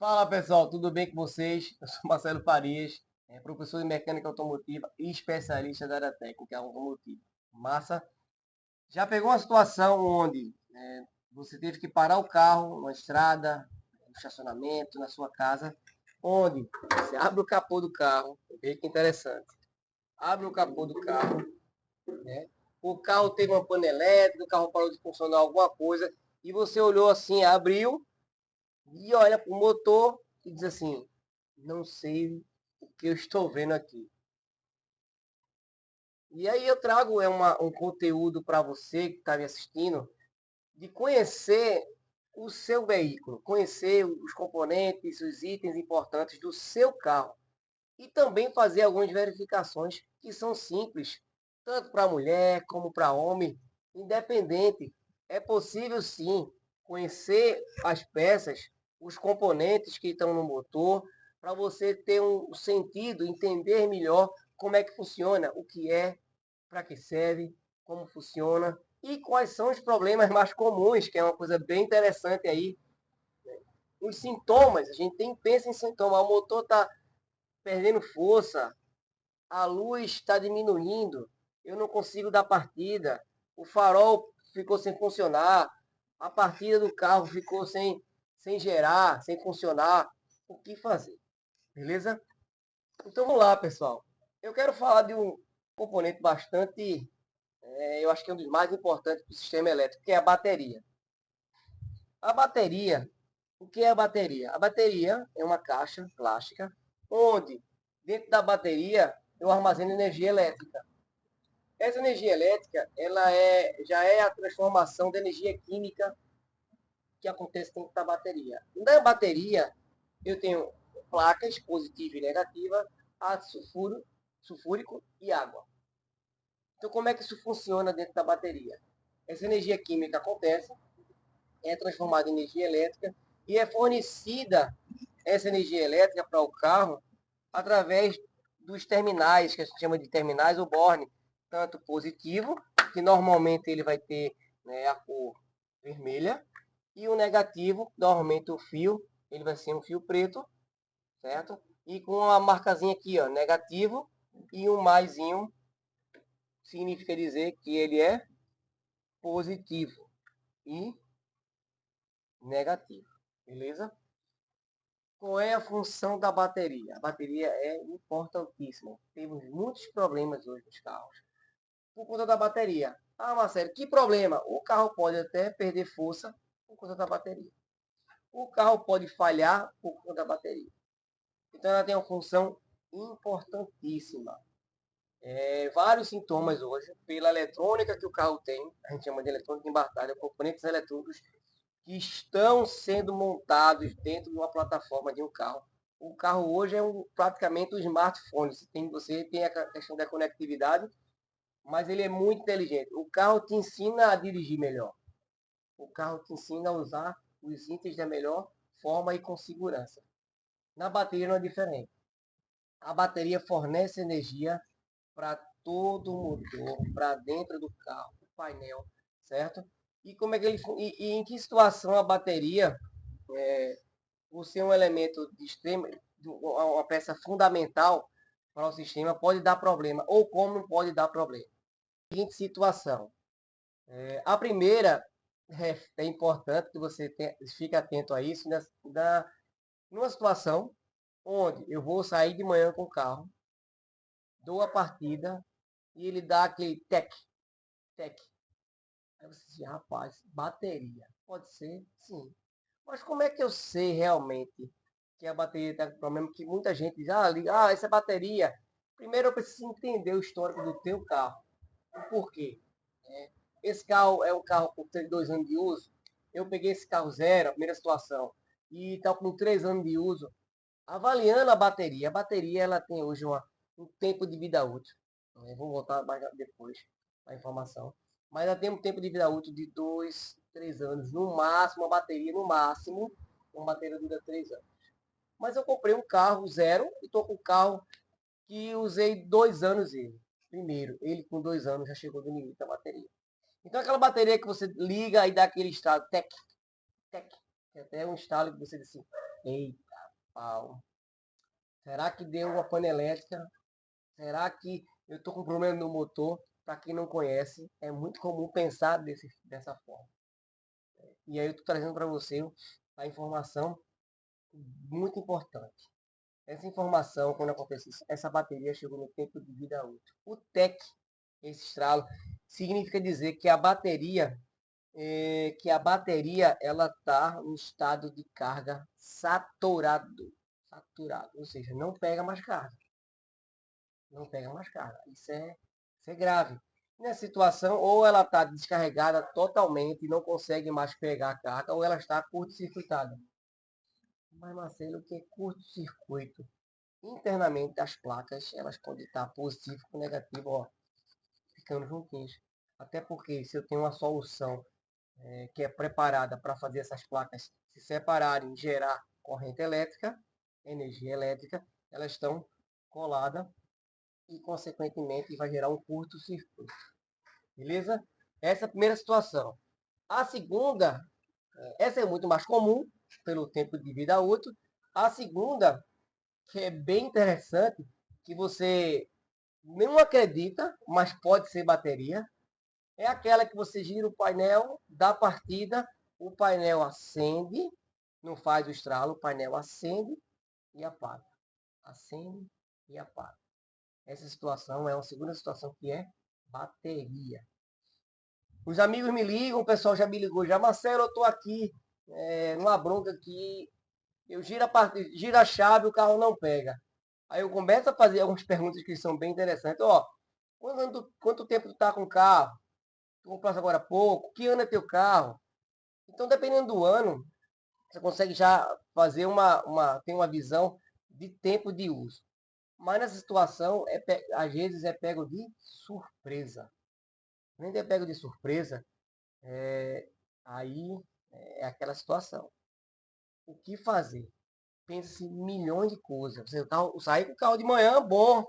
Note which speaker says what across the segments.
Speaker 1: Fala pessoal, tudo bem com vocês? Eu sou Marcelo Farias, professor de mecânica automotiva e especialista da área técnica automotiva. Massa? Já pegou uma situação onde você teve que parar o carro na estrada, no estacionamento, na sua casa, onde você abre o capô do carro, veja que interessante, abre o capô do carro, né? O carro teve uma pane elétrica, o carro parou de funcionar alguma coisa, e você olhou assim, abriu, e olha para o motor e diz assim, não sei o que eu estou vendo aqui. E aí eu trago um conteúdo para você que está me assistindo, de conhecer o seu veículo, conhecer os componentes, os itens importantes do seu carro. E também fazer algumas verificações que são simples, tanto para mulher como para homem, independente. É possível sim conhecer as peças, os componentes que estão no motor, para você ter um sentido, entender melhor como é que funciona, o que é, para que serve, como funciona e quais são os problemas mais comuns, que é uma coisa bem interessante aí. Os sintomas, a gente pensa em sintomas, o motor está perdendo força, a luz está diminuindo, eu não consigo dar partida, o farol ficou sem funcionar, a partida do carro ficou sem gerar, sem funcionar. O que fazer? Beleza? Então vamos lá, pessoal. Eu quero falar de um componente bastante, eu acho que é um dos mais importantes do sistema elétrico, que é a bateria. A bateria, o que é a bateria? A bateria é uma caixa plástica, onde dentro da bateria eu armazeno energia elétrica. Essa energia elétrica, já é a transformação da energia química que acontece dentro da bateria. Na bateria, eu tenho placas positiva e negativa, ácido sulfúrico e água. Então, como é que isso funciona dentro da bateria? Essa energia química acontece, é transformada em energia elétrica e é fornecida essa energia elétrica para o carro através dos terminais, que a gente chama de terminais ou borne, tanto positivo, que normalmente ele vai ter, né, a cor vermelha, e o negativo, normalmente o fio, ele vai ser um fio preto, certo? E com a marcazinha aqui, ó, negativo, e um maisinho, significa dizer que ele é positivo e negativo, beleza? Qual é a função da bateria? A bateria é importantíssima. Temos muitos problemas hoje nos carros por conta da bateria. Ah, Marcelo, que problema? O carro pode até perder força por conta da bateria. O carro pode falhar por conta da bateria. Então ela tem uma função importantíssima. Vários sintomas hoje, pela eletrônica que o carro tem, a gente chama de eletrônica embarcada, componentes eletrônicos que estão sendo montados dentro de uma plataforma de um carro. O carro hoje é praticamente um smartphone. Você tem a questão da conectividade, mas ele é muito inteligente. O carro te ensina a dirigir melhor. O carro te ensina a usar os itens da melhor forma e com segurança. Na bateria não é diferente. A bateria fornece energia para todo o motor, para dentro do carro, o painel, certo? E como é que e em que situação a bateria, por ser um elemento de extrema, uma peça fundamental para o sistema, pode dar problema ou como pode dar problema? Seguinte situação. A primeira é importante que você fique atento a isso, numa situação onde eu vou sair de manhã com o carro, dou a partida e ele dá aquele tec, tec. Aí você diz, rapaz, bateria. Pode ser? Sim. Mas como é que eu sei realmente que a bateria está com problema? Que muita gente diz, essa é bateria. Primeiro eu preciso entender o histórico do teu carro. O porquê. Esse carro é um carro com 2 anos de uso. Eu peguei esse carro zero, a primeira situação, e está com 3 anos de uso. Avaliando a bateria ela tem hoje um tempo de vida útil. Vou voltar mais depois a informação. Mas ela tem um tempo de vida útil de 2, 3 anos. No máximo, a bateria, no máximo, uma bateria dura 3 anos. Mas eu comprei um carro zero e estou com um carro que usei 2 anos ele. Primeiro, ele com 2 anos já chegou no limite da bateria. Então aquela bateria que você liga e dá aquele estado, tec, tec, que até um estalo que você diz assim, eita, pau. Será que deu uma pane elétrica? Será que eu estou com problema no motor? Para quem não conhece, é muito comum pensar dessa forma. E aí eu estou trazendo para você a informação muito importante. Essa informação, quando acontece isso, essa bateria chegou no tempo de vida útil. O TEC, esse estralo, significa dizer que a bateria ela está no estado de carga saturado, ou seja, não pega mais carga, não pega mais carga. Isso é grave. Nessa situação, ou ela está descarregada totalmente e não consegue mais pegar a carga, ou ela está curto-circuitada. Mas, Marcelo, o que é curto-circuito? Internamente, as placas elas podem estar positivo ou negativo, ó, ficando juntinhos. Até porque se eu tenho uma solução que é preparada para fazer essas placas se separarem e gerar corrente elétrica, energia elétrica, elas estão coladas e, consequentemente, vai gerar um curto-circuito. Beleza? Essa é a primeira situação. A segunda, essa é muito mais comum, pelo tempo de vida útil. A segunda, que é bem interessante, que você não acredita, mas pode ser bateria, é aquela que você gira o painel da partida, o painel acende, não faz o estralo, o painel acende e apaga. Acende e apaga. Essa situação é uma segunda situação que é bateria. Os amigos me ligam, o pessoal já me ligou, já, Marcelo, eu estou aqui numa bronca aqui, eu giro a chave, o carro não pega. Aí eu começo a fazer algumas perguntas que são bem interessantes. Ó, quanto tempo tu está com o carro? Tu compraste agora há pouco? Que ano é teu carro? Então, dependendo do ano, você consegue já fazer tem uma visão de tempo de uso. Mas nessa situação, às vezes é pego de surpresa. Nem é pego de surpresa, aí é aquela situação. O que fazer? Pensa em milhões de coisas. Eu saí com o carro de manhã, bom,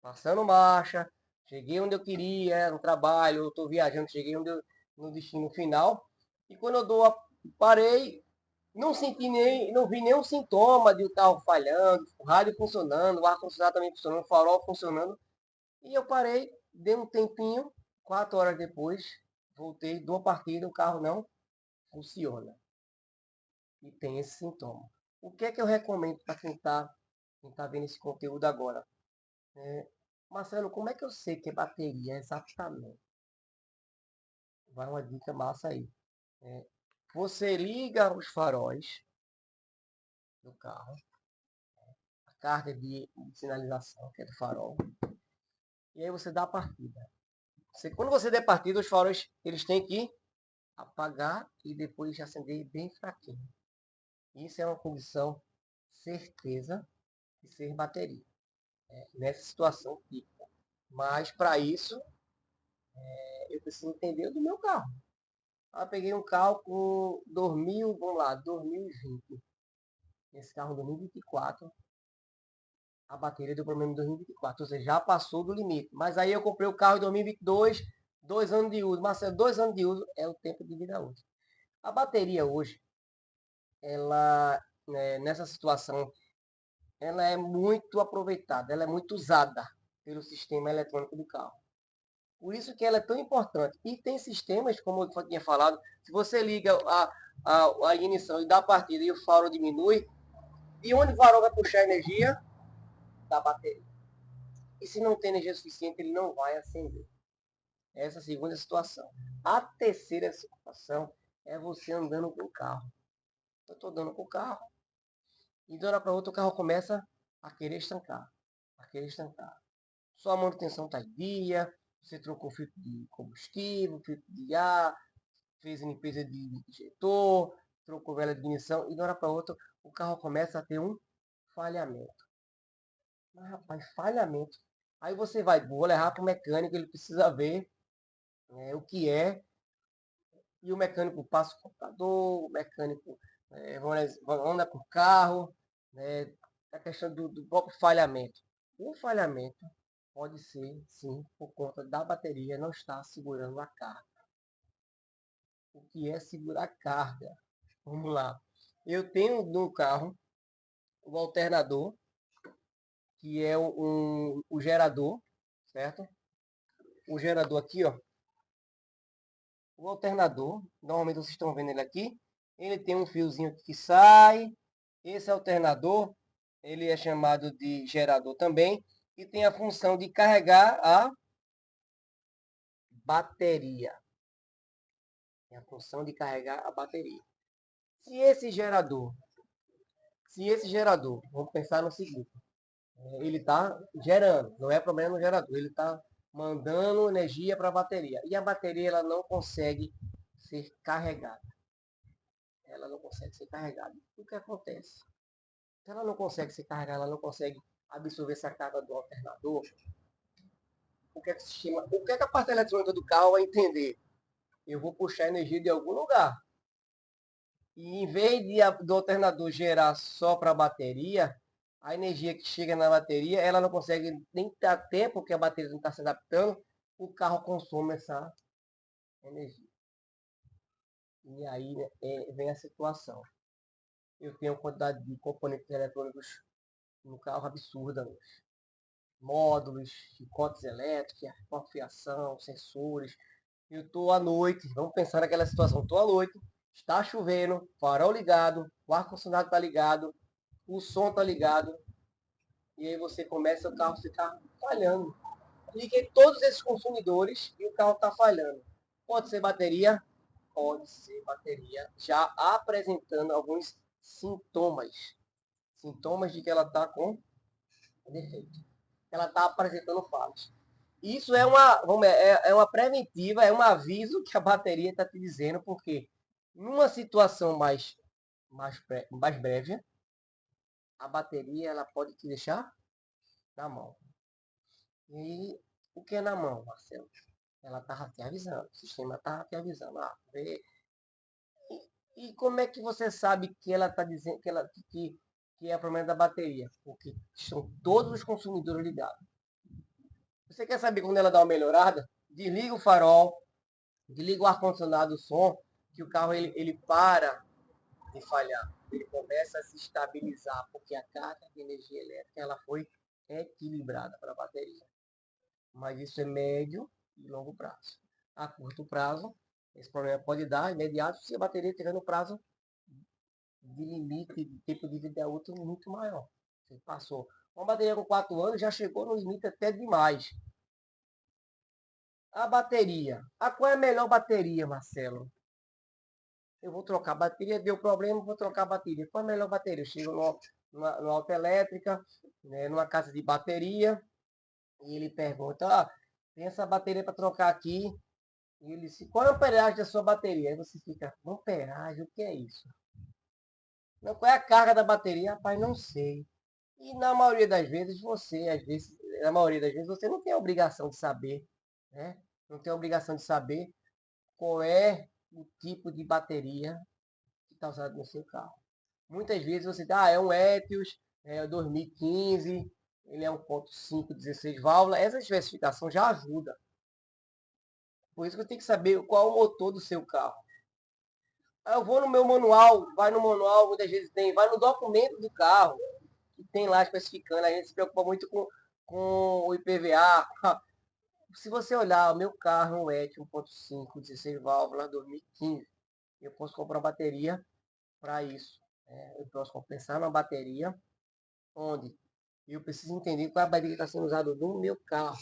Speaker 1: passando marcha, cheguei onde eu queria, no trabalho, eu estou viajando, cheguei no destino final. E quando parei, não vi nenhum sintoma de o carro falhando, o rádio funcionando, o ar-condicionado também funcionando, o farol funcionando. E eu parei, dei um tempinho, 4 horas depois, voltei, dou a partida, o carro não funciona. E tem esse sintoma. O que é que eu recomendo para quem tá vendo esse conteúdo agora? Marcelo, como é que eu sei que é bateria exatamente? Vai uma dica massa aí. Você liga os faróis do carro, a carga de sinalização, que é do farol, e aí você dá a partida. Quando você der partida, os faróis eles têm que apagar e depois acender bem fraquinho. Isso é uma condição certeza de ser bateria, nessa situação típica. Mas para isso, eu preciso entender do meu carro. Eu peguei um carro com 2000, vamos lá, 2020. Esse carro 2024, a bateria deu problema em 2024, ou seja, já passou do limite. Mas aí eu comprei o carro em 2022, 2 anos de uso. Mas 2 anos de uso é o tempo de vida útil. A bateria hoje, ela, nessa situação, ela é muito aproveitada, ela é muito usada pelo sistema eletrônico do carro. Por isso que ela é tão importante. E tem sistemas, como eu tinha falado, se você liga a ignição e dá a partida e o farol diminui, de onde o farol vai puxar energia? Da bateria. E se não tem energia suficiente, ele não vai acender. Essa é a segunda situação. A terceira situação é você andando com o carro. Eu estou andando com o carro e de uma hora para outra o carro começa a querer estancar. A querer estancar. Sua manutenção está em dia, você trocou filtro de combustível, filtro de ar, fez limpeza de injetor, trocou vela de ignição e de uma hora para outra o carro começa a ter um falhamento. Mas rapaz, falhamento. Aí você vou levar para o mecânico, ele precisa ver o que é, e o mecânico passa o computador, o mecânico anda com o carro, a questão do próprio falhamento. O falhamento pode ser, sim, por conta da bateria não estar segurando a carga. O que é segurar carga? Vamos lá. Eu tenho no carro o alternador, que é o gerador, certo? O gerador aqui, ó. O alternador, normalmente vocês estão vendo ele aqui, ele tem um fiozinho que sai. Esse alternador, ele é chamado de gerador também, e tem a função de carregar a bateria. Tem a função de carregar a bateria. Se esse gerador, vamos pensar no seguinte, ele está gerando, não é problema no gerador, ele está mandando energia para a bateria. E a bateria ela não consegue ser carregada. Ela não consegue ser carregada. O que acontece? Se ela não consegue ser carregada, ela não consegue absorver essa carga do alternador, o que é que o sistema, o que é que a parte eletrônica do carro vai entender? Eu vou puxar energia de algum lugar. E em vez do alternador gerar só para a bateria, a energia que chega na bateria, ela não consegue nem dar tempo, porque a bateria não está se adaptando, o carro consome essa energia. E aí vem a situação. Eu tenho uma quantidade de componentes eletrônicos no carro absurda. Módulos, chicotes elétricos, fiação, sensores. Eu estou à noite, vamos pensar naquela situação, estou à noite, está chovendo, farol ligado, o ar-condicionado está ligado, o som está ligado, e aí você começa o carro a ficar falhando. Liguei todos esses consumidores e o carro está falhando. Pode ser bateria? Pode ser bateria, já apresentando alguns sintomas. Sintomas de que ela está com defeito. Ela está apresentando falhas. Isso é uma preventiva, é um aviso que a bateria está te dizendo, porque numa situação mais breve, a bateria ela pode te deixar na mão. E o que é na mão, Marcelo? Ela estava te avisando, o sistema estava te avisando. E como é que você sabe que ela está dizendo que é o problema da bateria? Porque são todos os consumidores ligados. Você quer saber quando ela dá uma melhorada? Desliga o farol, desliga o ar-condicionado, o som, que o carro ele para de falhar. Ele começa a se estabilizar, porque a carga de energia elétrica ela foi equilibrada para a bateria. Mas isso é médio e longo prazo. A curto prazo, esse problema pode dar imediato se a bateria tiver no prazo de limite de tempo de vida útil muito maior. Você passou. Uma bateria com 4 anos já chegou no limite até demais. A bateria. Qual é a melhor bateria, Marcelo? Eu vou trocar a bateria, deu problema, vou trocar a bateria. Qual é a melhor bateria? Eu chego numa autoelétrica, né, numa casa de bateria, e ele pergunta, tem essa bateria para trocar aqui. E ele disse, qual é a amperagem da sua bateria? Aí você fica, amperagem, o que é isso? Não, qual é a carga da bateria? Rapaz, não sei. E na maioria das vezes, na maioria das vezes, você não tem a obrigação de saber, né? Não tem a obrigação de saber qual é o tipo de bateria que está usado no seu carro. Muitas vezes você dá, é um Etios, é 2015, ele é 1.5, 16 válvulas. Essa especificação já ajuda. Por isso que eu tenho que saber qual é o motor do seu carro. Eu vou no meu manual, vai no manual, muitas vezes tem, vai no documento do carro, que tem lá especificando, a gente se preocupa muito com o IPVA. Se você olhar, o meu carro é um Etios 1.5, 16 válvulas, 2015. Eu posso comprar bateria para isso. Eu posso compensar na bateria, onde eu preciso entender qual é a bateria que está sendo usada no meu carro.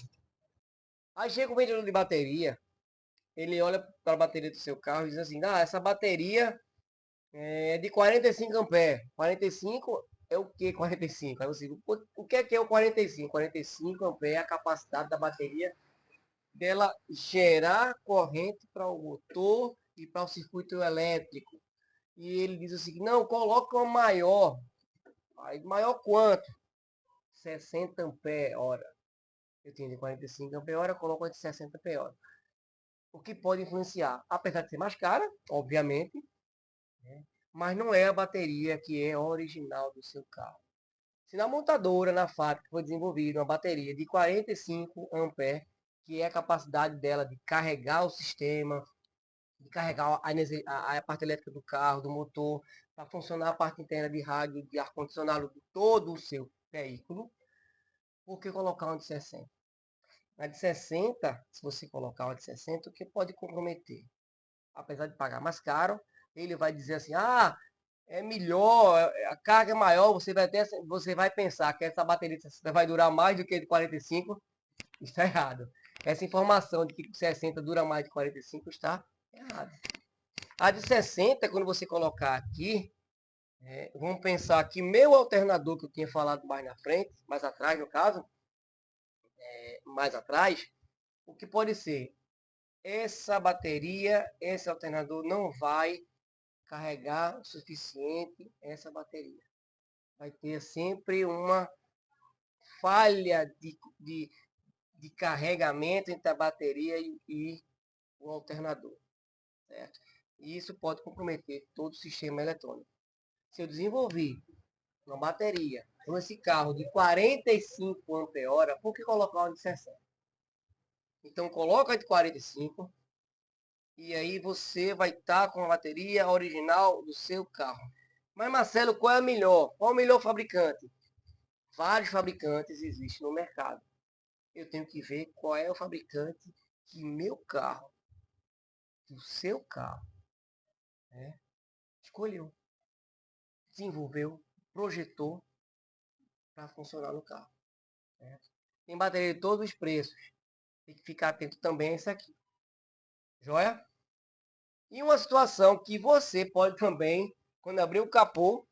Speaker 1: Aí chega o vendedor de bateria, ele olha para a bateria do seu carro e diz assim, essa bateria é de 45 amperes. 45 é o que 45? Aí você, o que é o 45? 45 amperes é a capacidade da bateria dela gerar corrente para o motor e para o circuito elétrico. E ele diz assim, não, coloca uma maior. Aí maior quanto? 60 ampere hora. Eu tenho de 45 ampere hora, coloco de 60 ampere hora. O que pode influenciar? Apesar de ser mais cara, obviamente, né? Mas não é a bateria que é original do seu carro. Se na montadora, na fábrica, foi desenvolvida uma bateria de 45 ampere, que é a capacidade dela de carregar o sistema, de carregar a parte elétrica do carro, do motor, para funcionar a parte interna de rádio, de ar-condicionado, de todo o seu veículo. Por que colocar uma de 60? A de 60, se você colocar uma de 60, o que pode comprometer? Apesar de pagar mais caro, ele vai dizer assim, é melhor, a carga é maior, você vai pensar que essa bateria de 60 vai durar mais do que a de 45, está errado. Essa informação de que 60 dura mais de 45 está errada. A de 60, quando você colocar aqui, vamos pensar que meu alternador, que eu tinha falado mais na frente, mais atrás no caso, mais atrás, o que pode ser? Essa bateria, esse alternador não vai carregar o suficiente essa bateria. Vai ter sempre uma falha de carregamento entre a bateria e o alternador. Certo? E isso pode comprometer todo o sistema eletrônico. Se eu desenvolver uma bateria com esse carro de 45 ampere-hora, por que colocar uma de 60? Então coloca a de 45 e aí você vai estar com a bateria original do seu carro. Mas Marcelo, qual é a melhor? Qual é o melhor fabricante? Vários fabricantes existem no mercado. Eu tenho que ver qual é o fabricante que meu carro, que o seu carro, escolheu, desenvolveu, projetou para funcionar no carro. Certo? Tem bateria de todos os preços. Tem que ficar atento também a isso aqui. Joia? E uma situação que você pode também, quando abrir o capô,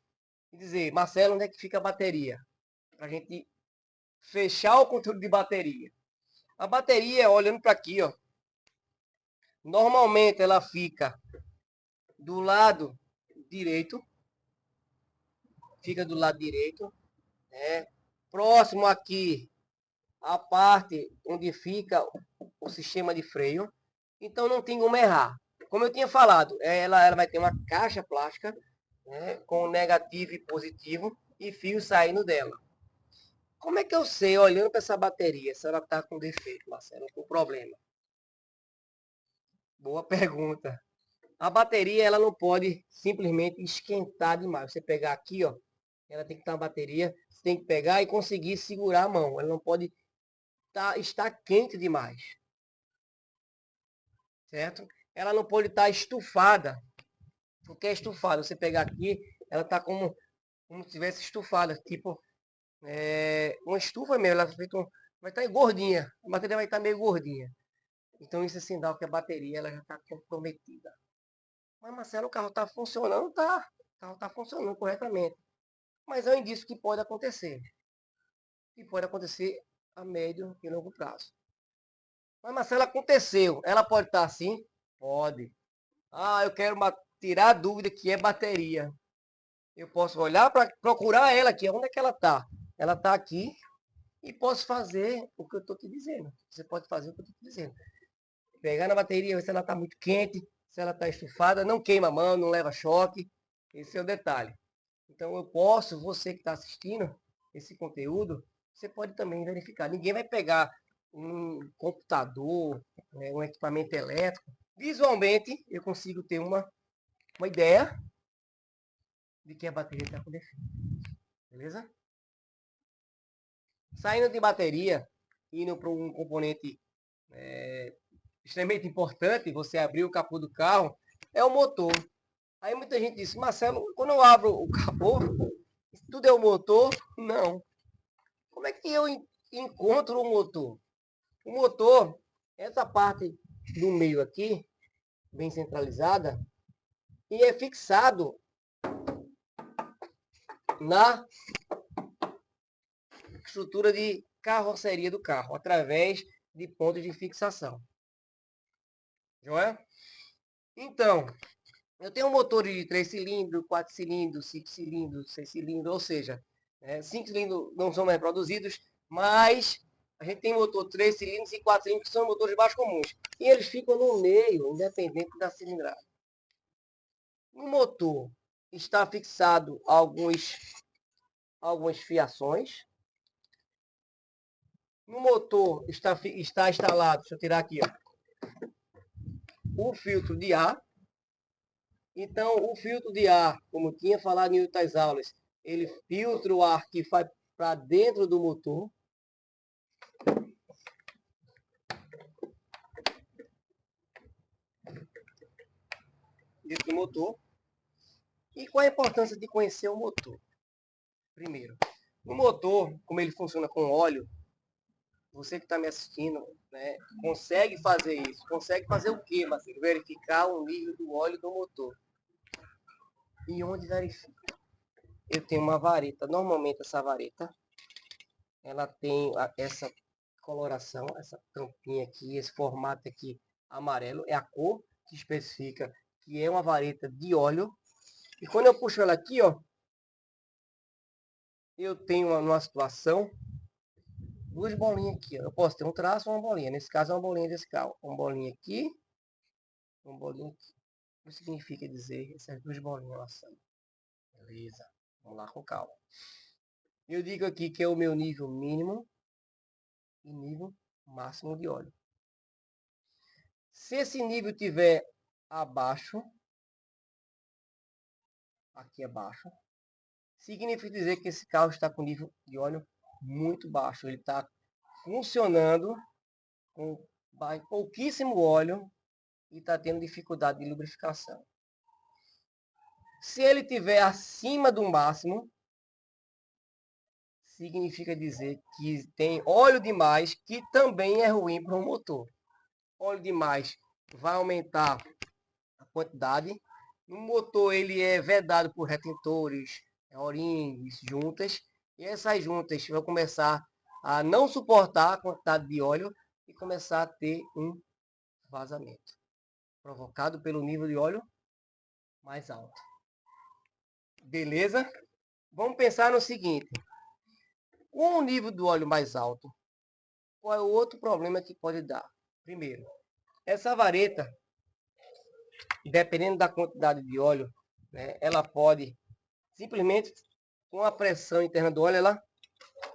Speaker 1: dizer, Marcelo, onde é que fica a bateria? Para a gente fechar o conteúdo de bateria. A bateria, olhando para aqui, ó, normalmente ela fica do lado direito, próximo aqui a parte onde fica o sistema de freio, então não tem como errar. Como eu tinha falado, ela vai ter uma caixa plástica, com negativo e positivo e fio saindo dela. Como é que eu sei, olhando para essa bateria, se ela está com defeito, Marcelo, com problema? Boa pergunta. A bateria ela não pode simplesmente esquentar demais. Você pegar aqui, ó, ela tem que estar na bateria, você tem que pegar e conseguir segurar a mão. Ela não pode estar quente demais, certo? Ela não pode estar estufada. O que é estufada? Você pegar aqui, ela está como se estivesse estufada, tipo uma estufa mesmo. Ela vai estar gordinha. A bateria vai estar meio gordinha. Então isso é sinal que a bateria ela já está comprometida. Mas Marcelo, o carro está funcionando, tá? O carro está funcionando corretamente. Mas é um indício que pode acontecer. E pode acontecer a médio e longo prazo. Mas Marcelo, aconteceu. Ela pode estar assim? Pode. Eu quero tirar a dúvida que é bateria. Eu posso olhar para procurar ela aqui. Onde é que ela está? Ela está aqui e posso fazer o que eu estou te dizendo. Você pode fazer o que eu estou te dizendo. Pegar na bateria, ver se ela está muito quente, se ela está estufada, não queima a mão, não leva choque. Esse é o detalhe. Então eu posso, você que está assistindo esse conteúdo, você pode também verificar. Ninguém vai pegar um computador, um equipamento elétrico. Visualmente eu consigo ter uma ideia de que a bateria está com defeito. Beleza? Saindo de bateria, indo para um componente extremamente importante, você abrir o capô do carro, é o motor. Aí muita gente diz, Marcelo, quando eu abro o capô, tudo é o motor? Não. Como é que eu encontro o motor? O motor, essa parte do meio aqui, bem centralizada, e é fixado na estrutura de carroceria do carro, através de pontos de fixação. Joia? Então, eu tenho um motor de 3 cilindros, 4 cilindros, 5 cilindros, 6 cilindros, ou seja, 5 cilindros não são mais produzidos, mas a gente tem motor 3 cilindros e 4 cilindros que são motores de baixo comuns. E eles ficam no meio, independente da cilindrada. No motor está fixado algumas fiações. No motor está instalado, deixa eu tirar aqui, ó, o filtro de ar. Então, o filtro de ar, como tinha falado em outras aulas, ele filtra o ar que vai para dentro do motor. Dentro do motor. E qual a importância de conhecer o motor? Primeiro, o motor, como ele funciona com óleo, você que está me assistindo, né, consegue fazer isso. Consegue fazer o quê, Marcelo? Verificar o nível do óleo do motor. E onde verifica? Eu tenho uma vareta. Normalmente essa vareta, ela tem essa coloração, essa tampinha aqui, esse formato aqui amarelo. É a cor que especifica que é uma vareta de óleo. E quando eu puxo ela aqui, ó, eu tenho uma situação, duas bolinhas aqui. Ó. Eu posso ter um traço ou uma bolinha. Nesse caso é uma bolinha desse carro. Uma bolinha aqui, uma bolinha aqui. O que significa dizer essas duas bolinhas laçando? Beleza. Vamos lá com calma. Eu digo aqui que é o meu nível mínimo e nível máximo de óleo. Se esse nível tiver abaixo, aqui abaixo, significa dizer que esse carro está com nível de óleo muito baixo. Ele está funcionando com pouquíssimo óleo e está tendo dificuldade de lubrificação. Se ele tiver acima do máximo, significa dizer que tem óleo demais, que também é ruim para o motor. Óleo demais vai aumentar a quantidade. No motor ele é vedado por retentores, O-rings, juntas. E essas juntas vão começar a não suportar a quantidade de óleo e começar a ter um vazamento, provocado pelo nível de óleo mais alto. Beleza? Vamos pensar no seguinte. Com o nível do óleo mais alto, qual é o outro problema que pode dar? Primeiro, essa vareta, dependendo da quantidade de óleo, né, ela pode simplesmente, com a pressão interna do óleo, ela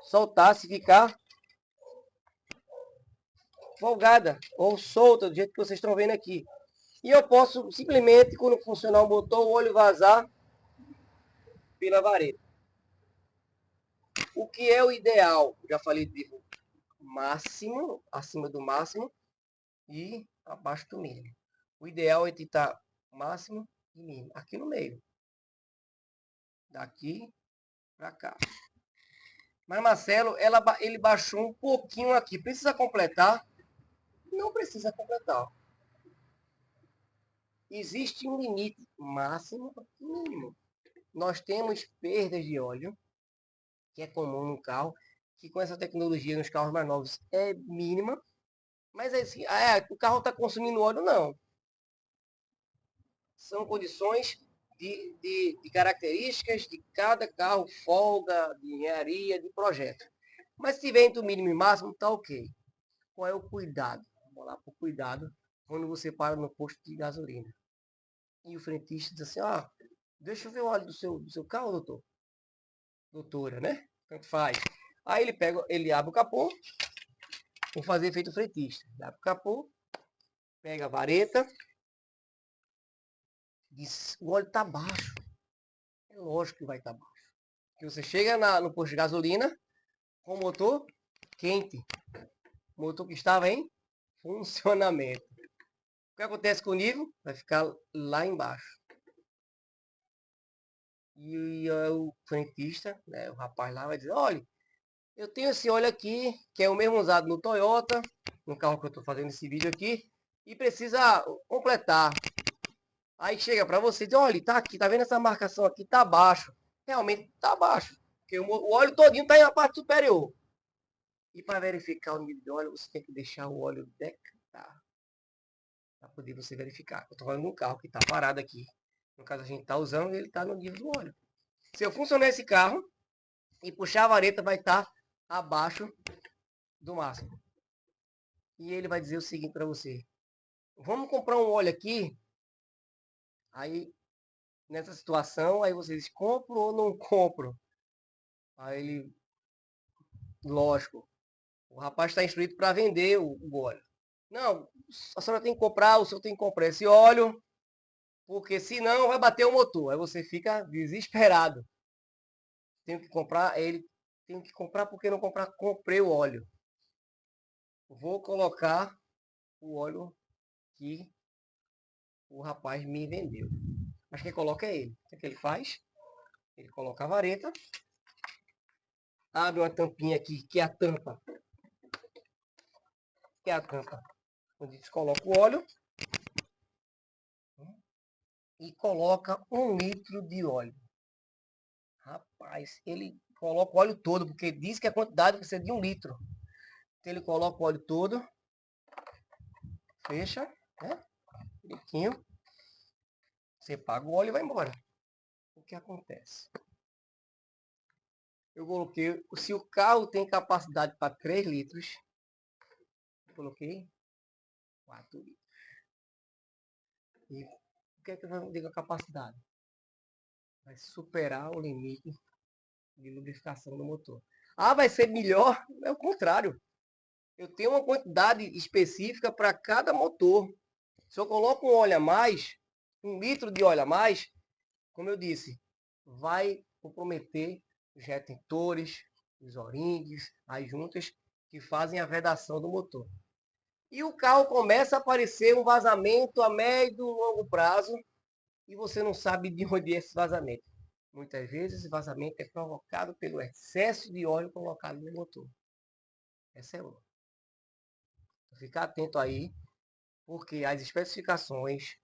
Speaker 1: soltar-se e ficar folgada ou solta, do jeito que vocês estão vendo aqui. E eu posso simplesmente, quando funcionar o motor, o óleo vazar pela vareta. O que é o ideal? Já falei de máximo, acima do máximo e abaixo do mínimo. O ideal é estar máximo e mínimo, aqui no meio. Daqui para cá. Mas Marcelo, ele baixou um pouquinho aqui. Precisa completar? Não precisa completar. Existe um limite máximo e mínimo. Nós temos perdas de óleo, que é comum no carro, que com essa tecnologia nos carros mais novos é mínima. Mas assim, o carro está consumindo óleo? Não. São condições de características de cada carro, folga, de engenharia, de projeto. Mas se tiver entre o mínimo e máximo, tá ok. Qual é o cuidado? Vamos lá para o cuidado quando você para no posto de gasolina. E o frentista diz assim, deixa eu ver o óleo do seu carro, doutor. Doutora, né? Tanto faz. Aí ele abre o capô, vou fazer feito frentista. Ele abre o capô, pega a vareta, diz, o óleo está baixo. É lógico que vai estar baixo. Porque você chega no posto de gasolina com o motor quente. O motor que estava em funcionamento. O que acontece com o nível? Vai ficar lá embaixo. E o frentista, né, o rapaz lá vai dizer, olha, eu tenho esse óleo aqui, que é o mesmo usado no Toyota, no carro que eu estou fazendo esse vídeo aqui, e precisa completar. Aí chega para você e diz, olha, tá aqui, tá vendo essa marcação aqui? Tá baixo. Realmente tá baixo, porque o óleo todinho está na parte superior. E para verificar o nível de óleo, você tem que deixar o óleo decantar. Para poder você verificar. Eu estou falando de um carro que está parado aqui. No caso, a gente está usando, ele está no nível do óleo. Se eu funcionar esse carro e puxar a vareta, vai estar abaixo do máximo. E ele vai dizer o seguinte para você. Vamos comprar um óleo aqui. Aí, nessa situação, aí você diz, compro ou não compro? Aí ele, lógico, o rapaz está instruído para vender o óleo. Não, a senhora tem que comprar, o senhor tem que comprar esse óleo, porque senão vai bater o motor. Aí você fica desesperado. Tenho que comprar ele, tenho que comprar porque não comprar, comprei o óleo. Vou colocar o óleo que o rapaz me vendeu. Mas quem coloca é ele. O que ele faz? Ele coloca a vareta, abre uma tampinha aqui, que é a tampa. Que é a tampa. Onde eles colocam o óleo e coloca 1 litro de óleo. Rapaz, ele coloca o óleo todo, porque diz que a quantidade precisa de 1 litro. Então ele coloca o óleo todo, fecha, né? Direitinho. Você paga o óleo e vai embora. O que acontece? Eu coloquei, se o carro tem capacidade para 3 litros, eu coloquei 4 litros. E o que é que eu digo a capacidade? Vai superar o limite de lubrificação do motor. Ah, vai ser melhor? É o contrário. Eu tenho uma quantidade específica para cada motor. Se eu coloco um óleo a mais, 1 litro de óleo a mais, como eu disse, vai comprometer os retentores, os O-rings, as juntas que fazem a vedação do motor. E o carro começa a aparecer um vazamento a médio e longo prazo e você não sabe de onde é esse vazamento. Muitas vezes esse vazamento é provocado pelo excesso de óleo colocado no motor. Essa é uma. Então, ficar atento aí, porque as especificações,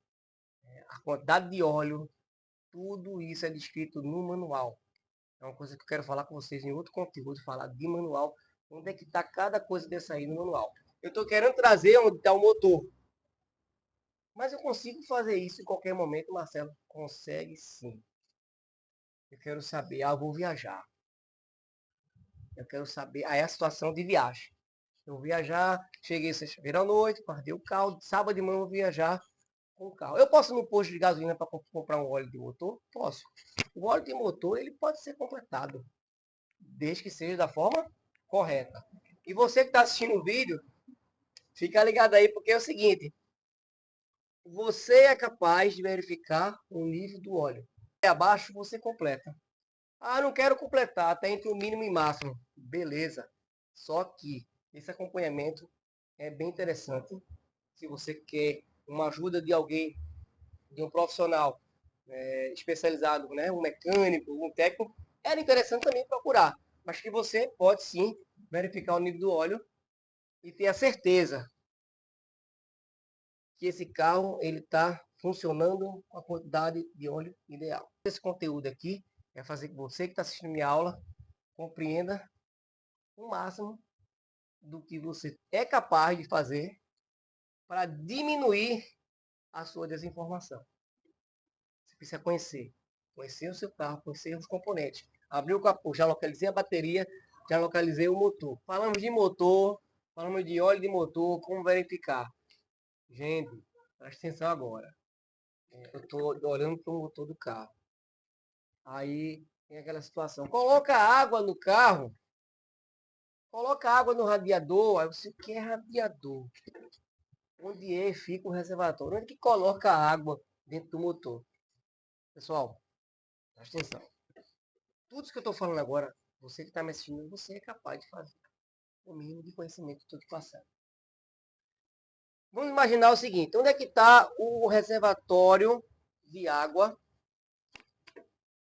Speaker 1: a quantidade de óleo, tudo isso é descrito no manual. É uma coisa que eu quero falar com vocês em outro conteúdo, falar de manual, onde é que está cada coisa dessa aí no manual. Eu estou querendo trazer onde está o motor. Mas eu consigo fazer isso em qualquer momento, Marcelo? Consegue sim. Eu quero saber, eu vou viajar. Eu quero saber, aí é a situação de viagem. Eu vou viajar, cheguei sexta-feira à noite, guardei o carro, sábado de manhã eu vou viajar com o carro. Eu posso ir no posto de gasolina para comprar um óleo de motor? Posso. O óleo de motor, ele pode ser completado, desde que seja da forma correta. E você que está assistindo o vídeo, fica ligado aí, porque é o seguinte, você é capaz de verificar o nível do óleo. Abaixo você completa. Ah, não quero completar, até entre o mínimo e máximo. Beleza. Só que esse acompanhamento é bem interessante. Se você quer uma ajuda de alguém, de um profissional especializado, né, um mecânico, um técnico, era interessante também procurar. Mas que você pode sim verificar o nível do óleo e ter a certeza que esse carro ele está funcionando com a quantidade de óleo ideal. Esse conteúdo aqui é fazer com você que está assistindo minha aula compreenda o máximo do que você é capaz de fazer para diminuir a sua desinformação. Você precisa conhecer. Conhecer o seu carro, conhecer os componentes. Abrir o capô, já localizei a bateria, já localizei o motor. Falamos de motor, falamos de óleo de motor, como verificar. Gente, presta atenção agora. Eu estou olhando para o motor do carro. Aí tem aquela situação. Coloca água no carro, coloca água no radiador. Aí você quer radiador. Onde é fica o reservatório? Onde que coloca a água dentro do motor? Pessoal, presta atenção. Tudo isso que eu estou falando agora, você que está me assistindo, você é capaz de fazer. O mínimo de conhecimento que eu estou te passando. Vamos imaginar o seguinte, onde é que está o reservatório de água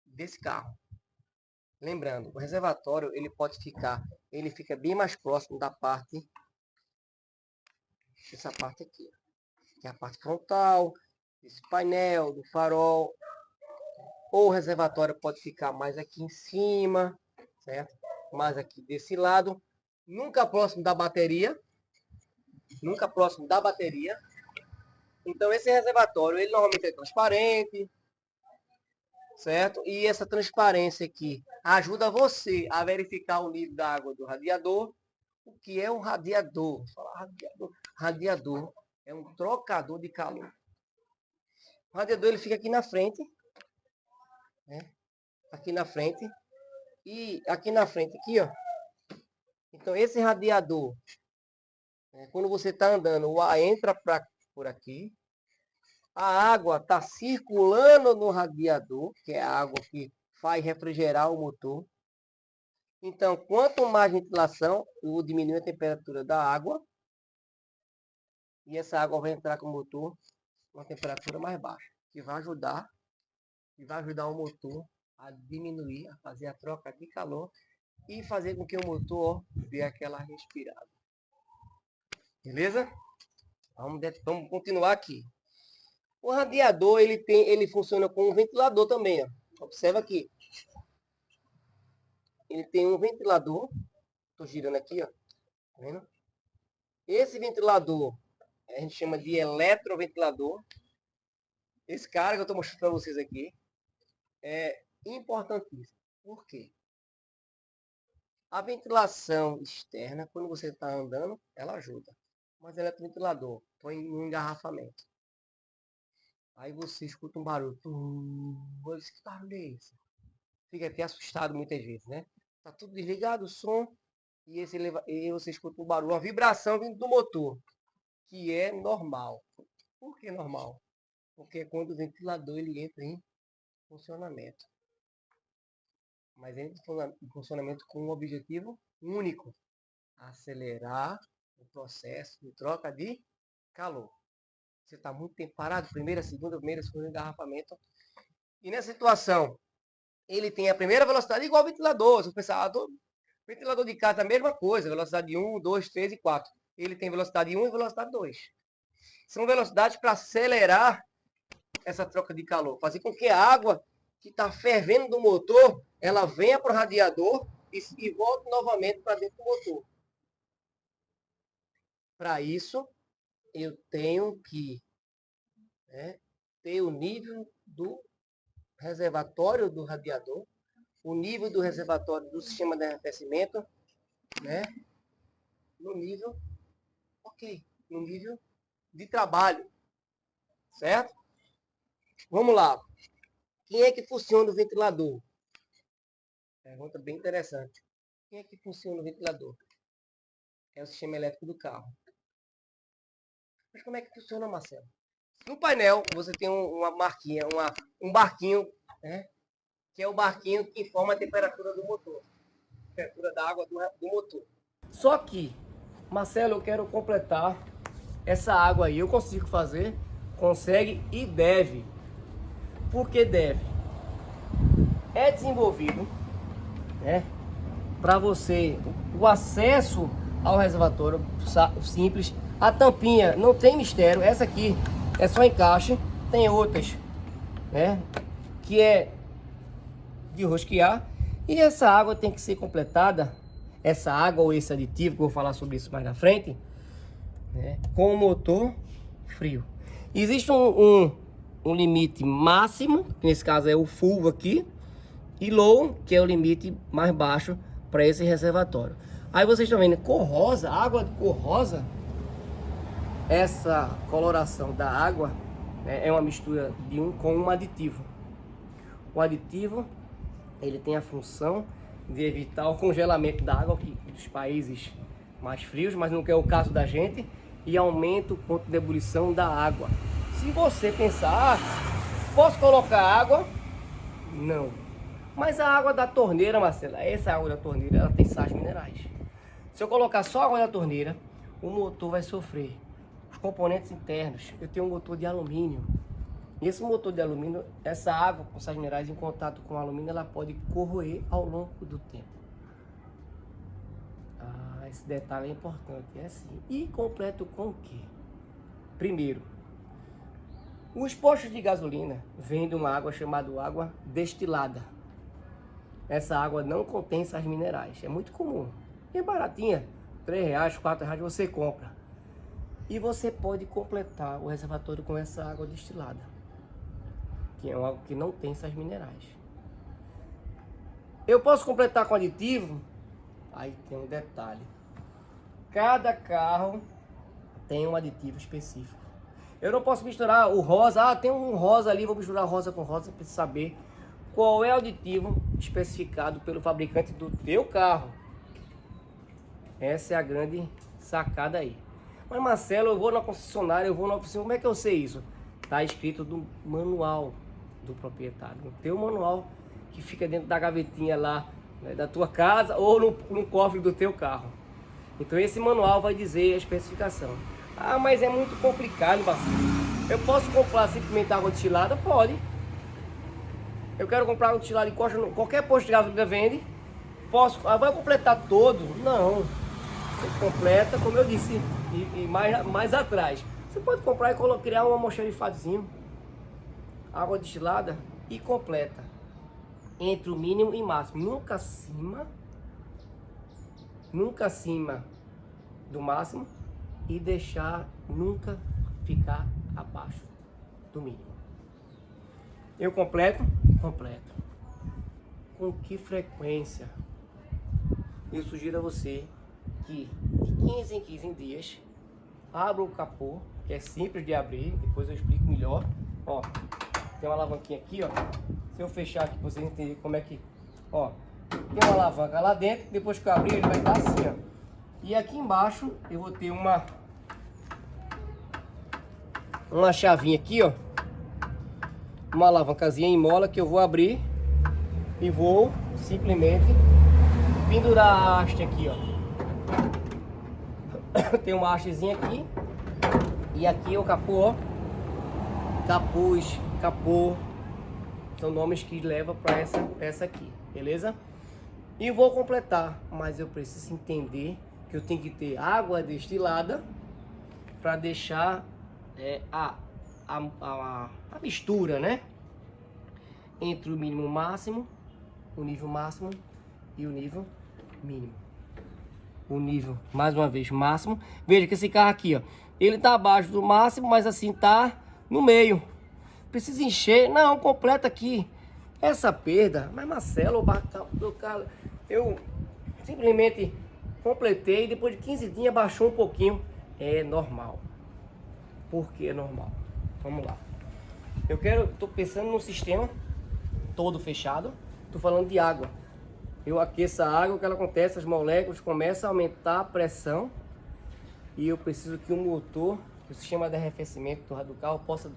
Speaker 1: desse carro? Lembrando, o reservatório ele fica bem mais próximo da parte, dessa parte aqui, que é a parte frontal, desse painel, do farol. Ou o reservatório pode ficar mais aqui em cima, certo? Mais aqui desse lado, nunca próximo da bateria, nunca próximo da bateria. Então esse reservatório, ele normalmente é transparente, certo? E essa transparência aqui ajuda você a verificar o nível da água do radiador. O que é um radiador? Falar radiador. Radiador é um trocador de calor. O radiador ele fica aqui na frente, né? Aqui na frente. E aqui na frente, aqui, ó. Então esse radiador, Quando você está andando, o ar entra por aqui. A água está circulando no radiador, que é a água que faz refrigerar o motor. Então, quanto mais ventilação, eu vou diminuir a temperatura da água. E essa água vai entrar com o motor uma temperatura mais baixa, que vai ajudar o motor a diminuir, a fazer a troca de calor e fazer com que o motor dê aquela respirada. Beleza? Vamos continuar aqui. O radiador ele funciona como um ventilador também. Ó. Observa aqui. Ele tem um ventilador. Estou girando aqui, ó. Tá vendo? Esse ventilador a gente chama de eletroventilador. Esse cara que eu estou mostrando para vocês aqui é importantíssimo. Por quê? A ventilação externa, quando você está andando, ela ajuda. Mas eletroventilador, põe um engarrafamento. Aí você escuta um barulho. Que barulho é esse? Fica até assustado muitas vezes, né? Tá tudo desligado, o som. E você escuta um barulho, uma vibração vindo do motor. Que é normal. Por que normal? Porque é quando o ventilador ele entra em funcionamento. Mas entra em funcionamento com um objetivo único. Acelerar o processo de troca de calor. Você está muito tempo parado, primeiro, segundo engarrafamento. E nessa situação, ele tem a primeira velocidade igual ao ventilador. Se você pensar, ventilador de casa é a mesma coisa, velocidade 1, 2, 3 e 4. Ele tem velocidade 1 e velocidade 2. São velocidades para acelerar essa troca de calor, fazer com que a água que está fervendo do motor, ela venha para o radiador e volte novamente para dentro do motor. Para isso, eu tenho que ter o nível do reservatório do radiador, o nível do reservatório do sistema de arrefecimento, no nível de trabalho, certo? Vamos lá. Quem é que funciona o ventilador? Pergunta bem interessante. Quem é que funciona o ventilador? É o sistema elétrico do carro. Mas como é que funciona, Marcelo? No painel, você tem uma marquinha, um barquinho, que é o barquinho que informa a temperatura do motor. A temperatura da água do motor. Só que, Marcelo, eu quero completar essa água aí. Eu consigo fazer, consegue e deve. Por que deve? É desenvolvido, para você, o acesso ao reservatório simples. A tampinha não tem mistério. Essa aqui é só encaixe. Tem outras, que é de rosquear. E essa água tem que ser completada, essa água ou esse aditivo, que eu vou falar sobre isso mais na frente, com o motor frio. Existe um limite máximo, que nesse caso é o full aqui, e low, que é o limite mais baixo para esse reservatório. Aí vocês estão vendo cor rosa, água de cor rosa. Essa coloração da água é uma mistura de com um aditivo. O aditivo ele tem a função de evitar o congelamento da água dos países mais frios, mas não é o caso da gente, e aumenta o ponto de ebulição da água. Se você pensar, posso colocar água? Não. Mas a água da torneira, Marcela, essa água da torneira, ela tem sais minerais. Se eu colocar só água da torneira, o motor vai sofrer. Os componentes internos, eu tenho um motor de alumínio. E esse motor de alumínio, essa água com sais minerais em contato com o alumínio, ela pode corroer ao longo do tempo. Esse detalhe é importante, é assim. E completo com o quê? Primeiro, os postos de gasolina vendem uma água chamada água destilada. Essa água não contém sais minerais, é muito comum. É baratinha, R$3, R$4 você compra. E você pode completar o reservatório com essa água destilada, que é uma água que não tem sais minerais. Eu posso completar com aditivo? Aí tem um detalhe. Cada carro tem um aditivo específico. Eu não posso misturar o rosa. Tem um rosa ali, vou misturar rosa com rosa para saber qual é o aditivo especificado pelo fabricante do teu carro. Essa é a grande sacada aí.
Speaker 2: Mas Marcelo, eu vou na concessionária, eu vou na oficina, como é que eu sei isso? Tá escrito no manual do proprietário, no teu manual que fica dentro da gavetinha lá, né, da tua casa ou no cofre do teu carro. Então esse manual vai dizer a especificação. Ah, mas é muito complicado, parceiro. Eu posso comprar simplesmente água destilada? Pode. Eu quero comprar água destilada em qualquer posto de gasolina vende. Posso? Ah, vai completar todo? Não. Você completa, como eu disse, e mais atrás. Você pode comprar e criar um almoxarifadozinho, água destilada e completa. Entre o mínimo e máximo. Nunca acima do máximo e deixar nunca ficar abaixo do mínimo. Eu completo. Com que frequência? Eu sugiro a você que de 15 em 15 dias abra o capô, que é simples de abrir, depois eu explico melhor. Ó, tem uma alavanquinha aqui, ó. Se eu fechar aqui para vocês entenderem como é que, ó, tem uma alavanca lá dentro, depois que eu abrir ele vai estar assim, ó. E aqui embaixo eu vou ter uma chavinha aqui, ó. Uma alavancazinha em mola que eu vou abrir e vou simplesmente pendurar a haste aqui, ó. Tem uma hastezinha aqui e aqui é o capô, ó. Capuz, capô, são nomes que levam para essa peça aqui, beleza? E vou completar, mas eu preciso entender que eu tenho que ter água destilada para deixar a mistura, né? Entre o mínimo máximo, o nível máximo e o nível mínimo. O nível, mais uma vez, máximo. Veja que esse carro aqui, ó, ele tá abaixo do máximo, mas assim tá no meio. Precisa encher, não, completa aqui. Essa perda, mas Marcelo, eu simplesmente completei, depois de 15 dias baixou um pouquinho. É normal. Por que é normal? Vamos lá. Tô pensando num sistema todo fechado. Tô falando de água. Eu aqueço a água, o que ela acontece? As moléculas começam a aumentar a pressão. E eu preciso que o motor, que o sistema de arrefecimento do carro possa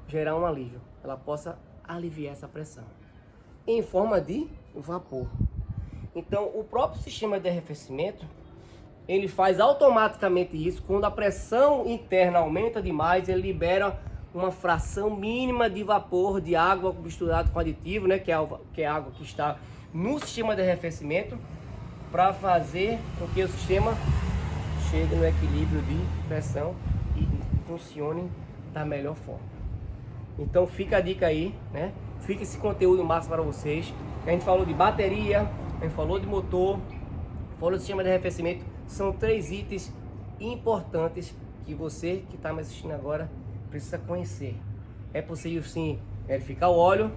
Speaker 2: gerar um alívio. Ela possa aliviar essa pressão. Em forma de vapor. Então, o próprio sistema de arrefecimento, ele faz automaticamente isso. Quando a pressão interna aumenta demais, ele libera uma fração mínima de vapor de água misturado com aditivo, né, que é a água que está no sistema de arrefecimento, para fazer com que o sistema chegue no equilíbrio de pressão e funcione da melhor forma. Então fica a dica aí, né? Fica esse conteúdo massa para vocês. A gente falou de bateria, a gente falou de motor, falou do sistema de arrefecimento. São 3 itens importantes que você que está me assistindo agora precisa conhecer. É possível sim verificar o óleo,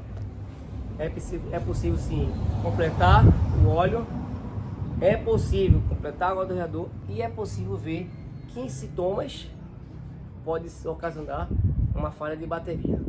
Speaker 2: é possível sim completar o óleo, é possível completar a água do radiador e é possível ver que em sintomas pode ocasionar uma falha de bateria.